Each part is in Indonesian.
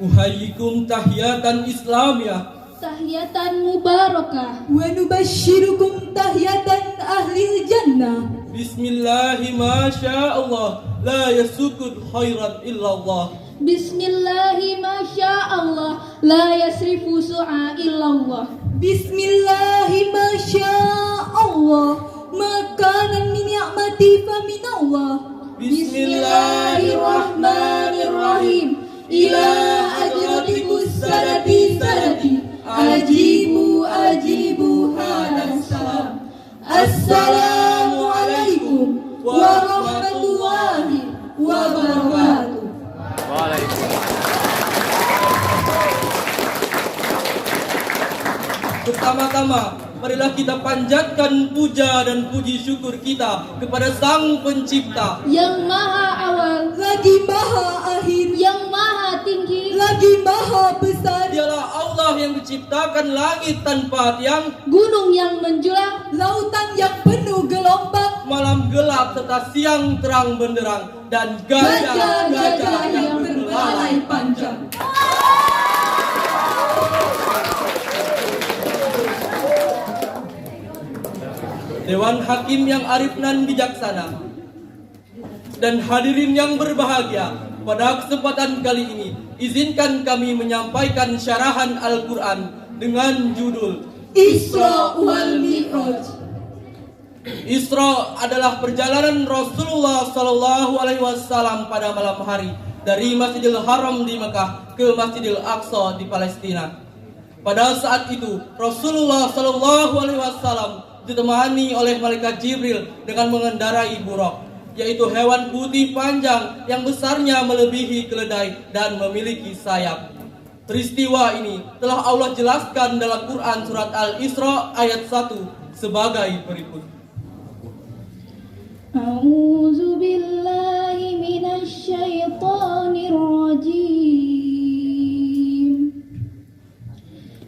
Uhayyikum tahiyatan Islamiyah. Tahiyatan mubarakah. Wa nubashshirukum tahiyatan ahlil jannah. Bismillahi masya Allah, la yasukut khairan illallah. Bismillahi masya Allah, la yasrifu su'a illallah. Bismillahi masya Allah, makanan min ni'mati fa min Allah. Bismillahirrahmanirrahim. Ila adratikus salati salati. Ajibu ajibu hadas salam. Assalamualaikum warahmatullahi wabarakatuh. Pertama-tama, marilah kita panjatkan puja dan puji syukur kita kepada Sang Pencipta Yang maha awal, Lagi maha akhir, yang maha tinggi, lagi maha besar. Dialah Allah yang menciptakan langit tanpa tiang, gunung yang menjulang, Lautan yang penuh gelombang, malam gelap serta siang terang benderang, dan gajah-gajah yang berbelalai panjang. Dewan Hakim yang arif dan bijaksana, dan hadirin yang berbahagia. Pada kesempatan kali ini, izinkan kami menyampaikan syarahan Al-Quran dengan judul Isra wal Mi'raj. Isra adalah perjalanan Rasulullah Sallallahu Alaihi Wasallam pada malam hari dari Masjidil Haram di Mekah ke Masjidil Aqsa di Palestina. Pada saat itu, Rasulullah Sallallahu Alaihi Wasallam ditemani oleh malaikat Jibril dengan mengendarai buraq, yaitu hewan putih panjang yang besarnya melebihi keledai dan memiliki sayap. Peristiwa ini telah Allah jelaskan dalam Quran surat Al-Isra ayat 1 sebagai berikut. A'udzu billahi minasy syaithanir rajim.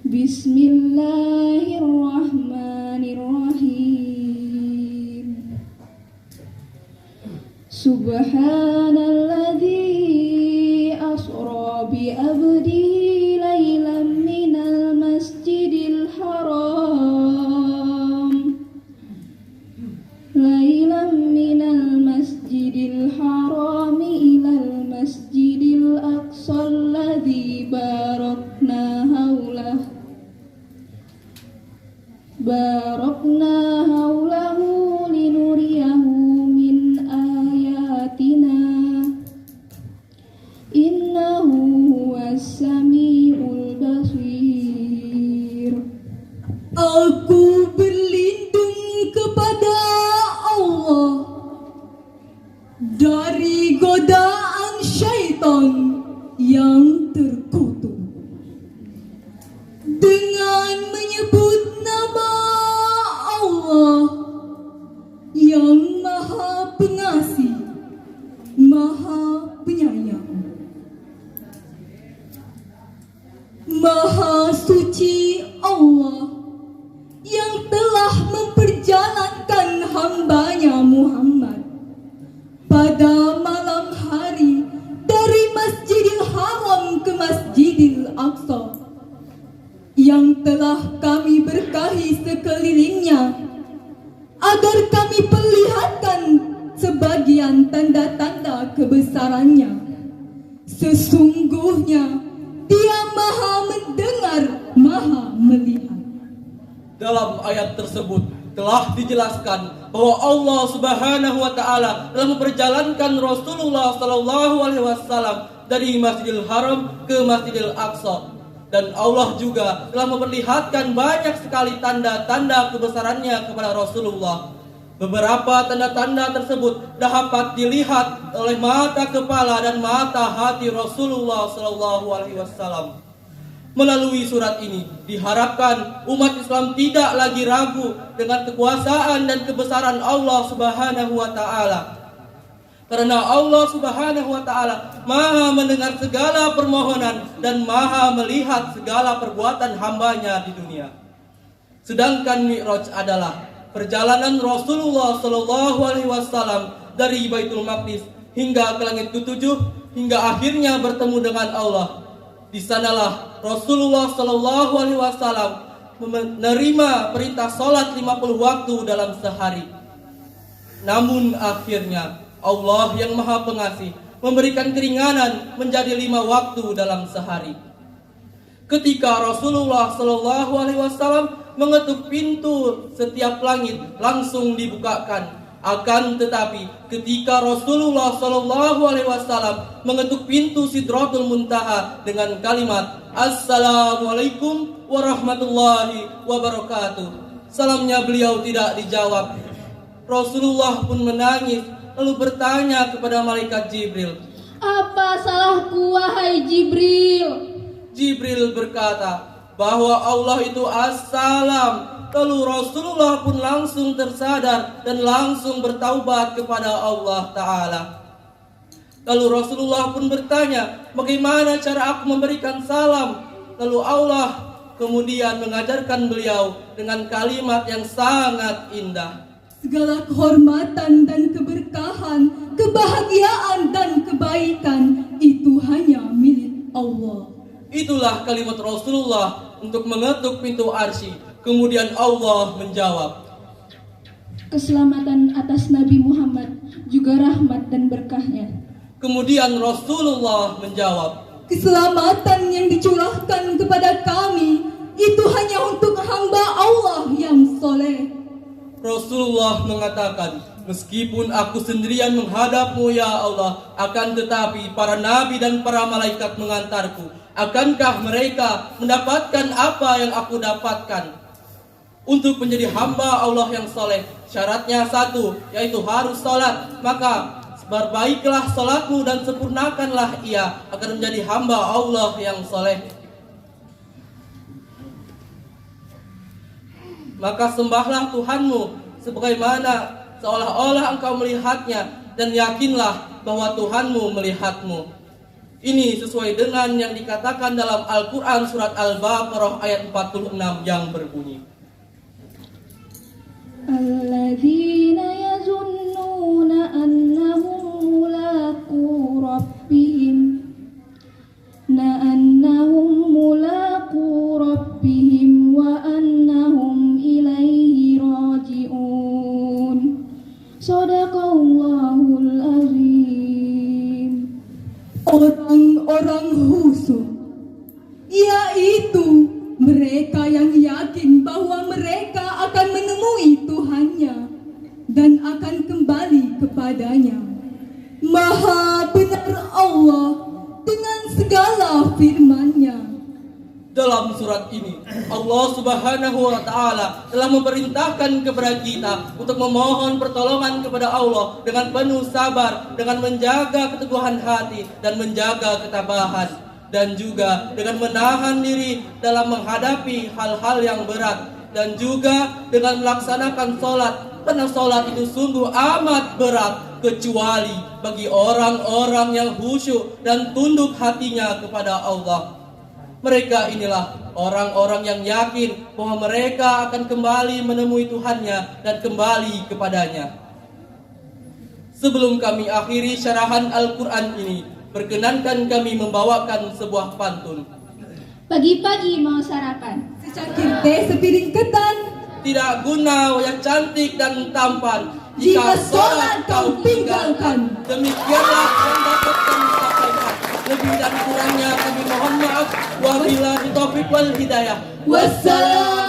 Bismillahirrahmanirrahim. Subhanalladzi asra bi abdihi lailan minal masjidil haram. Lailan minal masjidil harami ilal masjidil aqsa alladzi barakna haulahu linuriyahu min ayatina innahu huwas samiul basir. Aku berlindung kepada Allah dari godaan syaitan yang terkutuk dengan menyebut nama Allah yang maha pengasih, maha penyayang, maha suci Allah yang telah memperjalankan hambanya Muhammad pada malam hari dari Masjidil Haram ke Masjidil Aqsa, yang telah kami berkahi sekelilingnya agar kami perlihatkan sebagian tanda-tanda kebesarannya. Sesungguhnya Dia maha mendengar, maha melihat. Dalam ayat tersebut telah dijelaskan bahwa Allah Subhanahu wa taala telah memperjalankan Rasulullah Sallallahu Alaihi Wasallam dari Masjidil Haram ke Masjidil Aqsa, dan Allah juga telah memperlihatkan banyak sekali tanda-tanda kebesarannya kepada Rasulullah. Beberapa tanda-tanda tersebut dapat dilihat oleh mata kepala dan mata hati Rasulullah Sallallahu Alaihi Wasallam. Melalui surat ini diharapkan umat Islam tidak lagi ragu dengan kekuasaan dan kebesaran Allah Subhanahu wa taala. Karena Allah Subhanahu wa taala Maha mendengar segala permohonan dan Maha melihat segala perbuatan hambanya di dunia. Sedangkan Mi'raj adalah perjalanan Rasulullah Sallallahu Alaihi Wasallam dari Baitul Maqdis hingga ke langit ketujuh hingga akhirnya bertemu dengan Allah. Di sanalah Rasulullah Shallallahu Alaihi Wasallam menerima perintah sholat 50 waktu dalam sehari. Namun akhirnya Allah yang Maha Pengasih memberikan keringanan menjadi 5 waktu dalam sehari. Ketika Rasulullah Shallallahu Alaihi Wasallam mengetuk pintu setiap langit langsung dibukakan. Akan tetapi ketika Rasulullah Shallallahu Alaihi Wasallam mengetuk pintu Sidratul Muntaha dengan kalimat Assalamualaikum warahmatullahi wabarakatuh, salamnya beliau tidak dijawab. Rasulullah pun menangis lalu bertanya kepada malaikat Jibril, Apa salahku wahai Jibril? Jibril berkata bahwa Allah itu As-Salam. Lalu Rasulullah pun langsung tersadar dan langsung bertaubat kepada Allah Ta'ala. Lalu Rasulullah pun bertanya, bagaimana cara aku memberikan salam? Lalu Allah kemudian mengajarkan beliau dengan kalimat yang sangat indah. Segala kehormatan dan keberkahan, kebahagiaan dan kebaikan itu hanya milik Allah. Itulah kalimat Rasulullah untuk mengetuk pintu arsy. Kemudian Allah menjawab, Keselamatan atas Nabi Muhammad, juga rahmat dan berkahnya. Kemudian Rasulullah menjawab, Keselamatan yang dicurahkan kepada kami itu hanya untuk hamba Allah yang soleh. Rasulullah mengatakan, meskipun aku sendirian menghadapmu ya Allah, akan tetapi para nabi dan para malaikat mengantarku. Akankah mereka mendapatkan apa yang aku dapatkan? Untuk menjadi hamba Allah yang soleh, syaratnya satu, yaitu harus sholat. Maka berbaiklah sholatmu dan sempurnakanlah ia agar menjadi hamba Allah yang soleh. Maka sembahlah Tuhanmu sebagaimana seolah-olah engkau melihatnya, dan yakinlah bahwa Tuhanmu melihatmu. Ini sesuai dengan yang dikatakan dalam Al-Quran surat Al-Baqarah ayat 46 yang berbunyi, Alladzina yazunnuna annahum mulaqu rabbihim wa annahum ilaihi raji'un. Shadaqallahul azim. Orang-orang khusyuk, yaitu mereka yang yakin bahwa mereka akan menemui Tuhannya dan akan kembali kepadanya. Maha benar Allah dengan segala firman-Nya. dalam surat ini Allah Subhanahu wa Ta'ala telah memerintahkan kepada kita untuk memohon pertolongan kepada Allah dengan penuh sabar, dengan menjaga keteguhan hati dan menjaga ketabahan, dan juga dengan menahan diri dalam menghadapi hal-hal yang berat, dan juga dengan melaksanakan sholat, karena sholat itu sungguh amat berat kecuali bagi orang-orang yang khusyuk dan tunduk hatinya kepada Allah. Mereka inilah orang-orang yang yakin bahwa mereka akan kembali menemui Tuhannya dan kembali kepadanya. Sebelum kami akhiri syarahan Al-Quran ini, perkenankan kami membawakan sebuah pantun. Pagi-pagi mau sarapan. Secangkir teh sepiring ketan, Tidak guna wajah cantik dan tampan jika sholat kau tinggalkan. Demikianlah yang dapat kami sampaikan. Lebih dan kurangnya kami mohon maaf. Wabillahi taufiq wal hidayah. Wassalam.